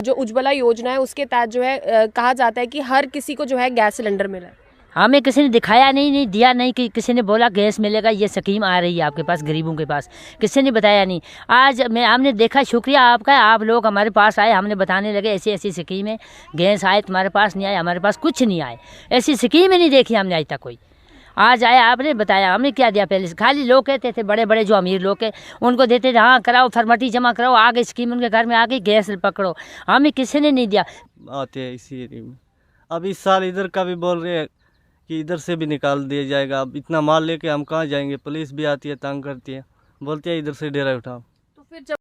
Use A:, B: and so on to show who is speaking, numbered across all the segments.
A: जो उज्ज्वला योजना है उसके तहत जो है कहा जाता है कि हर किसी को जो है गैस सिलेंडर मिला है।
B: हमें किसी ने दिखाया नहीं दिया नहीं, कि किसी ने बोला गैस मिलेगा, ये स्कीम आ रही है आपके पास गरीबों के पास, किसी ने बताया नहीं। आज हमने देखा, शुक्रिया आपका, आप लोग हमारे पास आए, हमने बताने लगे ऐसी ऐसी स्कीम है, गैस आए तुम्हारे पास नहीं आए, हमारे पास कुछ नहीं आए, ऐसी स्कीम ही नहीं देखी हमने आज तक कोई। आज आया, आपने बताया, हमने क्या दिया पहले से? खाली लोग कहते थे, बड़े बड़े जो अमीर लोग के उनको देते थे, हाँ कराओ फॉर्मेलिटी जमा कराओ, आ गई स्कीम उनके घर में, आ गई गैस पकड़ो, हमें किसी ने नहीं दिया।
C: आते हैं इसी एरिया में। अब इस साल इधर का भी बोल रहे हैं कि इधर से भी निकाल दिया जाएगा। अब इतना माल लेके हम कहाँ जाएंगे? पुलिस भी आती है, तंग करती है, बोलती है इधर से डेरा उठाओ।
A: तो फिर जब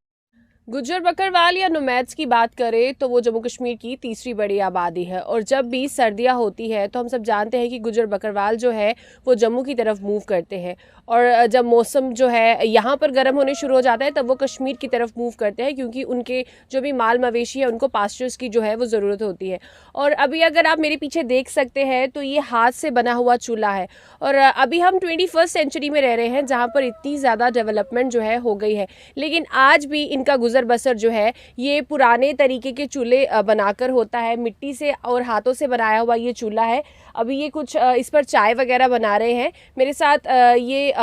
A: गुज्जर बकरवाल या नुमैद्स की बात करें तो वो जम्मू कश्मीर की तीसरी बड़ी आबादी है, और जब भी सर्दियां होती है तो हम सब जानते हैं कि गुज्जर बकरवाल जो है वो जम्मू की तरफ मूव करते हैं, और जब मौसम जो है यहाँ पर गर्म होने शुरू हो जाता है तब वो कश्मीर की तरफ मूव करते हैं, क्योंकि उनके जो भी माल मवेशी है उनको पास्चर्स की जो है वो ज़रूरत होती है। और अभी अगर आप मेरे पीछे देख सकते हैं तो ये हाथ से बना हुआ चूल्हा है, और अभी हम 21st सेंचुरी में रह रहे हैं जहाँ पर इतनी ज़्यादा डेवलपमेंट जो है हो गई है, लेकिन आज भी इनका गुजर बसर जो है ये पुराने तरीके के चूल्हे बनाकर होता है। मिट्टी से और हाथों से बनाया हुआ ये चूल्हा है। अभी ये कुछ इस पर चाय वगैरह बना रहे हैं। मेरे साथ ये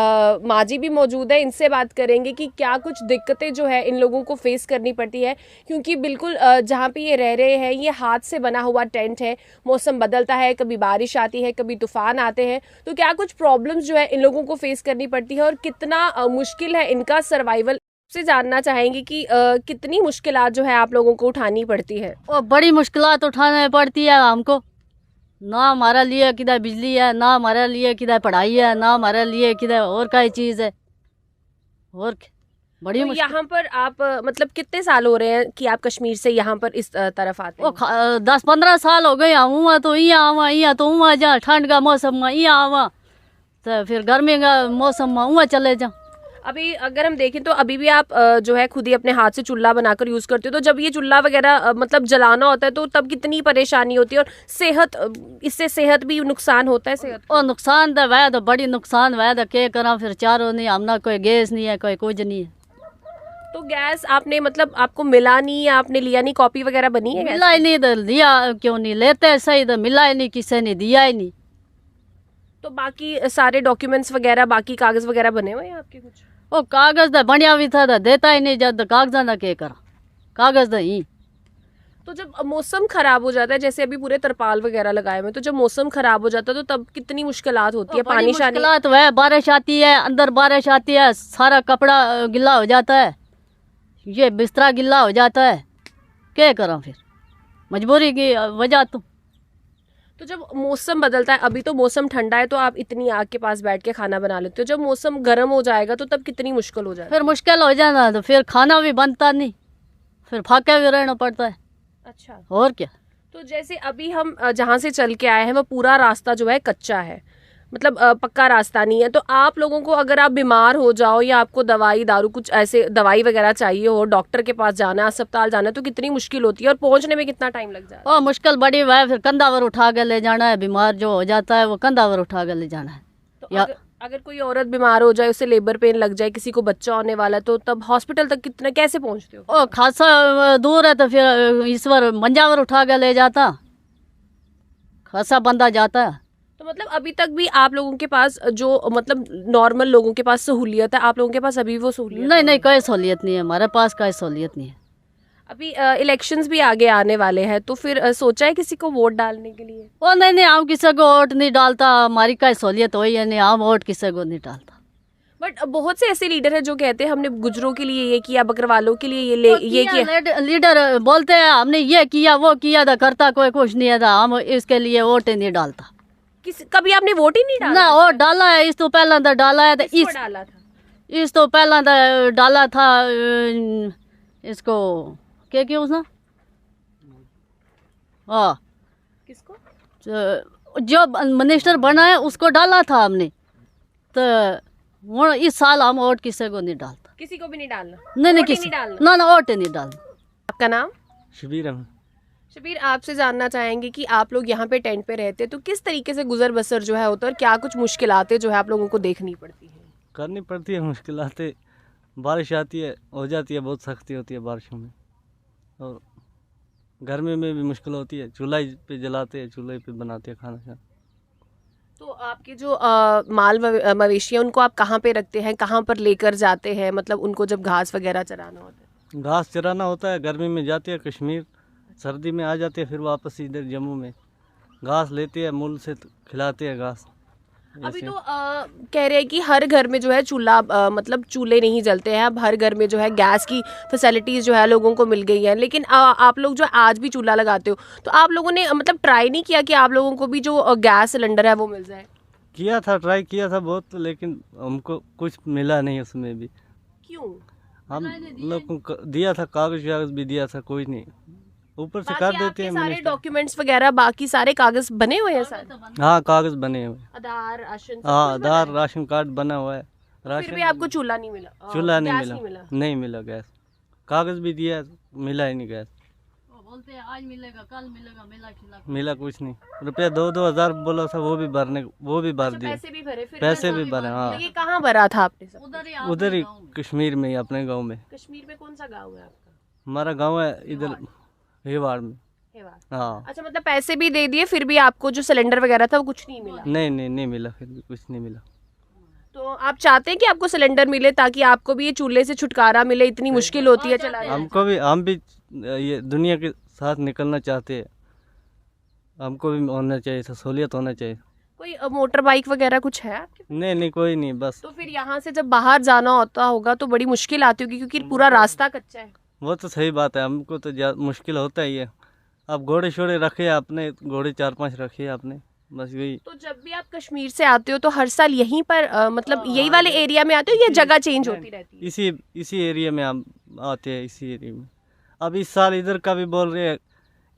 A: माजी भी मौजूद है, इनसे बात करेंगे कि क्या कुछ दिक्कतें जो है इन लोगों को फेस करनी पड़ती है, क्योंकि बिल्कुल जहाँ पे ये रह रहे हैं ये हाथ से बना हुआ टेंट है। मौसम बदलता है, कभी बारिश आती है, कभी तूफान आते हैं, तो क्या कुछ प्रॉब्लम्स जो है इन लोगों को फेस करनी पड़ती है और कितना मुश्किल है इनका सर्वाइवल से जानना चाहेंगे कि कितनी मुश्किलात जो है आप लोगों को उठानी पड़ती है।
D: और बड़ी मुश्किलात उठानी पड़ती है हमको। ना हमारे लिए किधर बिजली है, ना हमारे लिए किधर पढ़ाई है, ना हमारे लिए किधर और कोई चीज़ है। और बड़ी
A: तो यहाँ पर आप मतलब कितने साल हो रहे हैं कि आप कश्मीर से यहाँ पर इस तरफ आते हैं?
D: 10-15 साल हो गए हुआ, तो यहाँ तो हुआ जहाँ ठंड का मौसम में यहाँ आवा, तो फिर गर्मी का मौसम में हुआ चले जाओ।
A: अभी अगर हम देखें तो अभी भी आप जो है खुद ही अपने हाथ से चूल्हा बनाकर यूज करते हो, तो जब ये चूल्हा वगैरह मतलब जलाना होता है तो तब कितनी परेशानी होती है, और इससे सेहत भी नुकसान होता है? सेहत
D: और नुकसान तो वह तो बड़ी नुकसान वह तो क्या करा, फिर चारों नहीं, हमना कोई गैस नहीं है, कोई कुछ नहीं है।
A: तो गैस आपने मतलब आपको मिला नहीं या आपने लिया नहीं? कॉपी वगैरह बनी है?
D: मिला ही नहीं तो लिया क्यों नहीं, लेते सही तो मिला ही नहीं, किसी ने दिया ही नहीं।
A: तो बाकी सारे डॉक्यूमेंट्स वगैरह, बाकी कागज वगैरह बने हुए हैं आपके? कुछ
D: वो कागज तो बढ़िया भी था तो देता ही नहीं, जब कागजा ना क्या करा, कागज तो ही।
A: तो जब मौसम खराब हो जाता है, जैसे अभी पूरे तरपाल वगैरह लगाए हुए, तो जब मौसम खराब हो जाता है तो तब कितनी मुश्किलात होती है? पानी शानी
D: तो है, बारिश आती है, अंदर बारिश आती है, सारा कपड़ा गिला हो जाता है, ये बिस्तरा गिला हो जाता है, क्या करा फिर, मजबूरी की वजह।
A: तो जब मौसम बदलता है, अभी तो मौसम ठंडा है तो आप इतनी आग के पास बैठ के खाना बना लेते हो, जब मौसम गर्म हो जाएगा तो तब कितनी मुश्किल हो जाएगी?
D: फिर मुश्किल हो जाना, तो फिर खाना भी बनता नहीं, फिर फाके भी रहना पड़ता है।
A: अच्छा,
D: और क्या।
A: तो जैसे अभी हम जहाँ से चल के आए हैं वो पूरा रास्ता जो है कच्चा है, मतलब पक्का रास्ता नहीं है, तो आप लोगों को अगर आप बीमार हो जाओ या आपको दवाई दारू कुछ ऐसे दवाई वगैरह चाहिए हो, डॉक्टर के पास जाना है, अस्पताल जाना है, तो कितनी मुश्किल होती है और पहुंचने में कितना टाइम लग जाता है?
D: और मुश्किल बड़ी हुआ है, फिर कंधावर उठा के ले जाना है, बीमार जो हो जाता है वो कंधावर उठा के ले जाना है।
A: तो अगर कोई औरत बीमार हो जाए, उसे लेबर पेन लग जाए, किसी को बच्चा होने वाला है, तो तब हॉस्पिटल तक कितना कैसे पहुंचते हो?
D: ओ खासा दूर है तो फिर ईश्वर मंजावर उठा के ले जाता, खासा बंदा जाता है।
A: तो मतलब अभी तक भी आप लोगों के पास जो मतलब नॉर्मल लोगों के पास सहूलियत है, आप लोगों के पास अभी वो सहूलियत
D: नहीं, कोई सहूलियत नहीं है हमारे पास, कोई सहूलियत नहीं है।
A: अभी इलेक्शंस भी आगे आने वाले हैं, तो फिर सोचा है किसी को वोट डालने के लिए?
D: ओ नहीं, हम किसी को वोट नहीं डालता, हमारी कोई सहूलियत हुई है नहीं, हम वोट किसी को नहीं डालता।
A: बट बहुत से ऐसे लीडर हैं जो कहते हैं हमने गुजरों के लिए ये किया, बकरवालों के लिए ये किया।
D: लीडर बोलते हैं हमने ये किया वो किया था, करता कोई कुछ नहीं है, हम इसके लिए वोट नहीं डालता।
A: कभी आपने वोट ही नहीं डाला?
D: ना, वोट डाला है, इस तो पहला तो डाला है, इस तो पहला तो डाला था, इसको क्या किया उसने, हाँ किसको, जो मिनिस्टर बना है उसको डाला था हमने, तो इस साल हम वोट किसी को नहीं डालता।
A: किसी को भी नहीं डालना?
D: नहीं किसी ना वोट नहीं डालना।
A: आपका नाम?
C: शबीर।
A: शबीर, आपसे जानना चाहेंगे कि आप लोग यहाँ पे टेंट पे रहते हैं तो किस तरीके से गुजर बसर जो है होता है, और क्या कुछ मुश्किलातें जो है आप लोगों को देखनी पड़ती है?
C: करनी पड़ती है मुश्किलातें, बारिश आती है, हो जाती है, बहुत सख्ती होती है बारिशों में, और गर्मी में भी मुश्किल होती है, चूल्हा पे जलाते हैं, चूल्हे पे बनाते हैं खाना शाना।
A: तो आपके जो मवेशी हैं उनको आप कहाँ पे रखते हैं, कहाँ पर लेकर जाते हैं, मतलब उनको जब घास वगैरह चराना होता है?
C: घास चराना होता है, गर्मी में जाते हैं कश्मीर, सर्दी में आ जाते हैं फिर वापस इधर जम्मू में। घास लेते हैं, मूल से खिलाते हैं घास।
A: अभी
C: ऐसे
A: तो कह रहे हैं कि हर घर में जो है चूल्हा मतलब चूल्हे नहीं जलते हैं, अब हर घर में जो है गैस की फैसिलिटीज़ जो है लोगों को मिल गई है, लेकिन आप लोग जो आज भी चूल्हा लगाते हो, तो आप लोगों ने मतलब ट्राई नहीं किया कि आप लोगों को भी जो गैस सिलेंडर है वो मिल जाए?
C: किया था, ट्राई किया था बहुत, लेकिन हमको कुछ मिला नहीं उसमें भी।
A: क्यों?
C: हम लोग को दिया था, कागज वागज भी दिया था, कोई नहीं, ऊपर से कर
A: बाकी
C: देते
A: आपके
C: हैं
A: सारे
C: मिनिस्टर।
A: डॉक्यूमेंट्स वगैरह बाकी सारे कागज बने हुए हैं सारे?
C: हाँ, कागज बने हुए।
A: आधार, राशन, सब
C: हाँ,
A: कुछ बना
C: आधार,
A: है?
C: राशन कार्ड बना हुआ है।
A: फिर भी आपको चूल्हा नहीं मिला?
C: चूल्हा नहीं
A: गैस
C: मिला, नहीं मिला गैस। कागज भी दिया, मिला ही नहीं गैस।
D: वो बोलते हैं आज मिलेगा, कल मिलेगा, मिला
C: मिला कुछ नहीं। रुपया 2-2 हज़ार बोला था, वो भी भर दिए।
A: पैसे भी भरे? फिर
C: पैसे भी भरे, हाँ।
A: तो ये कहाँ भरा था आपने सब?
C: उधर ही कश्मीर में ही, अपने गांव में।
A: कश्मीर में कौन सा गाँव है आपका?
C: हमारा गांव है इधर हेवाड़ में।
A: हेवाड़।
C: हाँ,
A: अच्छा, मतलब पैसे भी दे दिए फिर भी आपको जो सिलेंडर वगैरह था वो कुछ नहीं मिला?
C: नहीं मिला, फिर भी कुछ नहीं मिला।
A: तो आप चाहते हैं कि आपको सिलेंडर मिले ताकि आपको भी ये चूल्हे से छुटकारा मिले? इतनी मुश्किल होती है चलाना।
C: हम भी ये दुनिया के साथ निकलना चाहते हैं, हमको भी होना चाहिए, सहूलियत होना चाहिए।
A: कोई मोटर बाइक वगैरह कुछ है आपके?
C: नहीं, कोई नहीं, बस।
A: तो फिर यहाँ से जब बाहर जाना होता होगा तो बड़ी मुश्किल आती होगी क्योंकि पूरा रास्ता कच्चा है।
C: वो तो सही बात है, हमको तो मुश्किल होता ही है। अब घोड़े शोड़े रखे आपने, घोड़े 4-5 रखे आपने, बस यही।
A: तो जब भी आप कश्मीर से आते हो तो हर साल यहीं पर मतलब यही वाले एरिया में आते हो या जगह चेंज होती रहती है?
C: इसी एरिया में हम आते हैं, इसी एरिया में। अब इस साल इधर का भी बोल रहे हैं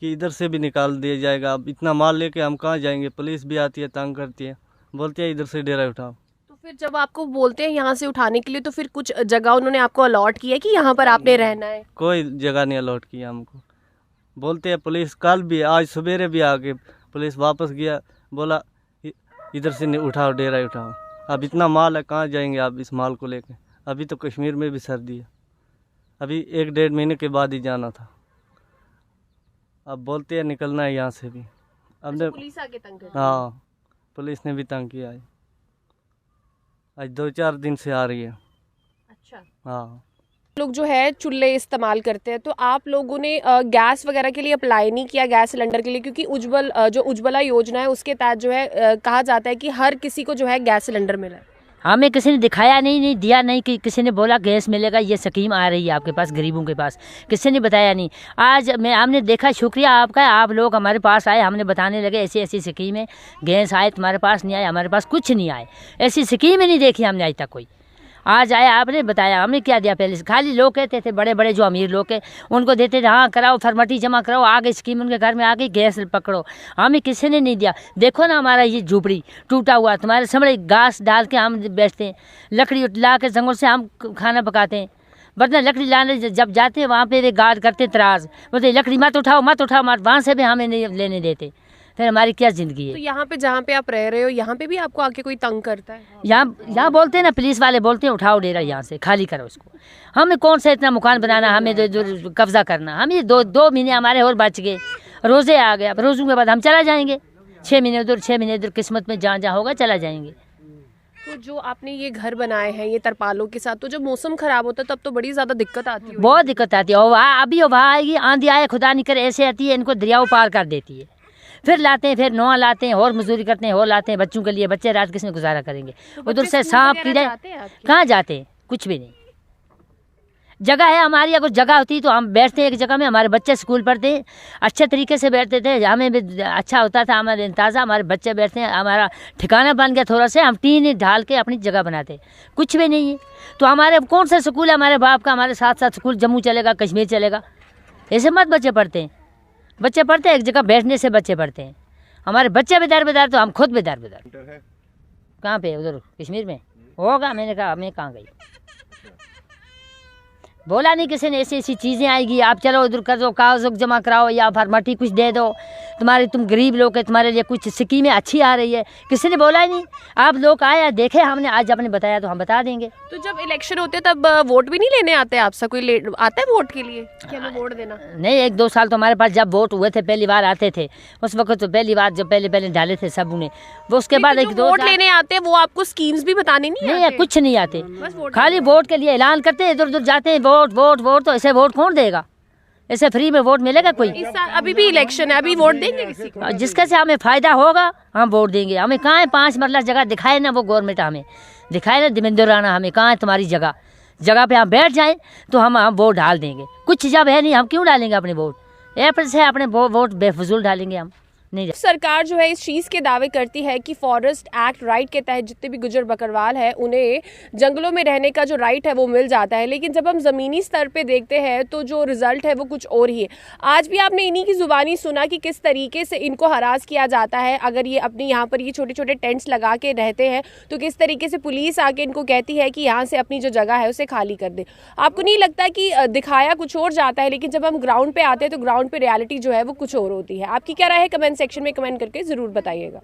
C: कि इधर से भी निकाल दिया जाएगा। अब इतना माल लेके हम कहाँ जाएंगे, पुलिस भी आती है, तंग करती है, बोलती है इधर से डेरा उठाओ।
A: तो फिर जब आपको बोलते हैं यहाँ से उठाने के लिए तो फिर कुछ जगह उन्होंने आपको अलॉट किया है कि यहाँ पर आपने रहना है?
C: कोई जगह नहीं अलॉट किया हमको। बोलते हैं पुलिस, कल भी, आज सवेरे भी आके पुलिस वापस गया, बोला इधर से नहीं उठाओ, डेरा उठाओ। अब इतना माल है, कहाँ जाएंगे आप इस माल को लेके? अभी तो कश्मीर में भी सर्दी है, अभी 1-1.5 महीने के बाद ही जाना था। अब बोलते हैं निकलना है यहाँ से भी। अब
A: अच्छा, पुलिस आके तंग करती है?
C: हाँ, पुलिस ने भी तंग किया है, आज 2-4 दिन से आ रही है।
A: अच्छा,
C: हाँ,
A: लोग जो है चूल्हे इस्तेमाल करते हैं, तो आप लोगों ने गैस वगैरह के लिए अप्लाई नहीं किया, गैस सिलेंडर के लिए? क्योंकि जो उज्ज्वला योजना है उसके तहत जो है कहा जाता है कि हर किसी को जो है गैस सिलेंडर मिला है।
B: हमें किसी ने दिखाया नहीं दिया नहीं, कि किसी ने बोला गैस मिलेगा, ये स्कीम आ रही है आपके पास, गरीबों के पास, किसी ने बताया नहीं। आज हमने देखा, शुक्रिया आपका, आप लोग हमारे पास आए, हमने बताने लगे ऐसी ऐसी स्कीम है, गैस आए, तुम्हारे पास नहीं आए, हमारे पास कुछ नहीं आए, ऐसी स्कीम ही नहीं देखी हमने आज तक कोई। आज आया, आपने बताया, हमने क्या दिया पहले से? खाली लोग कहते थे, बड़े बड़े जो अमीर लोग के उनको देते थे, हाँ कराओ, फॉर्मेलिटी जमा कराओ, आगे स्कीम उनके घर में आगे गैस पकड़ो। हमें किसी ने नहीं दिया। देखो ना हमारा ये झुपड़ी टूटा हुआ, तुम्हारे सामने घास डाल के हम बैठते हैं, लकड़ी ला के जंगल से हम खाना पकाते हैं, वरना लकड़ी लाने जब जाते हैं वहाँ पे गार्ड करते तराज, बोलते लकड़ी मत उठाओ, वहाँ से भी हमें नहीं लेने देते। फिर हमारी क्या ज़िंदगी है?
A: तो यहाँ पे जहाँ पे आप रह रहे हो यहाँ पे भी आपको आके कोई तंग करता है?
B: यहाँ बोलते हैं ना, पुलिस वाले बोलते हैं उठाओ डेरा, यहाँ से खाली करो इसको। हमें कौन सा इतना मकान बनाना, हमें जो कब्जा करना? हम ये दो महीने हमारे और बच गए, रोज़े आ गए, अब रोज़ों के बाद हम चला जाएंगे, 6 महीने उधर 6 महीने इधर, किस्मत में जहाँ होगा चला जाएंगे।
A: तो जो आपने ये घर बनाए हैं ये तरपालों के साथ, तो जब मौसम खराब होता है तब तो बड़ी ज़्यादा दिक्कत आती है?
B: बहुत दिक्कत आती है। और अभी वहाँ आएगी, आंधी आए, खुदा नहीं करे, ऐसे आती है, इनको दरियाओं पार कर देती है। फिर लाते हैं, फिर नौआ लाते हैं, और मजदूरी करते हैं, और लाते हैं बच्चों के लिए, बच्चे रात किसने गुजारा करेंगे? उधर से सांप कीड़े कहाँ जाते हैं? कुछ भी नहीं। जगह है हमारी, अगर जगह होती तो हम बैठते हैं एक जगह में, हमारे बच्चे स्कूल पढ़ते हैं, अच्छे तरीके से बैठते थे, हमें भी अच्छा होता था, हमारे इंताज़ा, हमारे बच्चे बैठते हैं, हमारा ठिकाना बन गया थोड़ा सा, हम टीन ढाल के अपनी जगह बनाते। कुछ भी नहीं है तो हमारे कौन सा स्कूल है हमारे बाप का? हमारे साथ साथ स्कूल जम्मू चलेगा, कश्मीर चलेगा? ऐसे मत बच्चे पढ़ते हैं। बच्चे पढ़ते हैं एक जगह बैठने से, बच्चे पढ़ते हैं। हमारे बच्चे बेदार तो हम खुद बेदार। कहाँ पे? उधर कश्मीर में होगा। मैंने कहा मैं कहाँ गई? बोला नहीं किसी ने ऐसी ऐसी चीज़ें आएगी, आप चलो इधर कर दो, कागज जमा कराओ या फार्मेटी कुछ दे दो, तुम गरीब लोग है, तुम्हारे लिए कुछ स्कीमें अच्छी आ रही है, किसी ने बोला ही नहीं। आप लोग आए देखे, हमने आज आपने बताया तो हम बता देंगे।
A: तो जब इलेक्शन होते तब वोट भी नहीं लेने आते आपसे? कोई आता है वोट के लिए कि हमें वोट देना?
B: नहीं, 1-2 साल तो हमारे पास जब वोट हुए थे पहली बार आते थे, उस वक्त तो पहली बार जब पहले डाले थे सब ने, वो उसके बाद 1-2
A: वोट लेने आते हैं वो आपको स्कीम्स भी बताने नहीं आते?
B: कुछ नहीं आते,
A: बस वोट
B: खाली वोट के लिए ऐलान करते हैं, इधर उधर जाते हैं, वोट वोट वोट। तो ऐसे वोट कौन देगा? ऐसे फ्री में वोट मिलेगा कोई?
A: इस साल अभी भी इलेक्शन है, अभी वोट देंगे किसी को?
B: जिसका से हमें फायदा होगा हम वोट देंगे। हमें कहाँ है 5 मरला जगह दिखाए ना, वो गवर्नमेंट हमें दिखाए ना, देवेंद्र राणा हमें कहाँ है तुम्हारी जगह पे हम बैठ जाएं तो हम वोट डाल देंगे। कुछ जब है नहीं, हम क्यों डालेंगे अपने वोट? से अपने वोट बेफजूल डालेंगे हम नहीं।
A: सरकार जो है इस चीज़ के दावे करती है कि फॉरेस्ट एक्ट राइट के तहत जितने भी गुजर बकरवाल है उन्हें जंगलों में रहने का जो राइट है वो मिल जाता है, लेकिन जब हम ज़मीनी स्तर पे देखते हैं तो जो रिजल्ट है वो कुछ और ही है। आज भी आपने इन्हीं की ज़ुबानी सुना कि किस तरीके से इनको हरास किया जाता है। अगर ये अपने यहाँ पर ये छोटे छोटे टेंट्स लगा के रहते हैं तो किस तरीके से पुलिस आके इनको कहती है कि यहाँ से अपनी जो जगह है उसे खाली कर दे। आपको नहीं लगता कि दिखाया कुछ और जाता है, लेकिन जब हम ग्राउंड पे आते हैं तो ग्राउंड पे रियलिटी जो है वो कुछ और होती है? आपकी क्या राय है? कमेंट सेक्शन में कमेंट करके ज़रूर बताइएगा।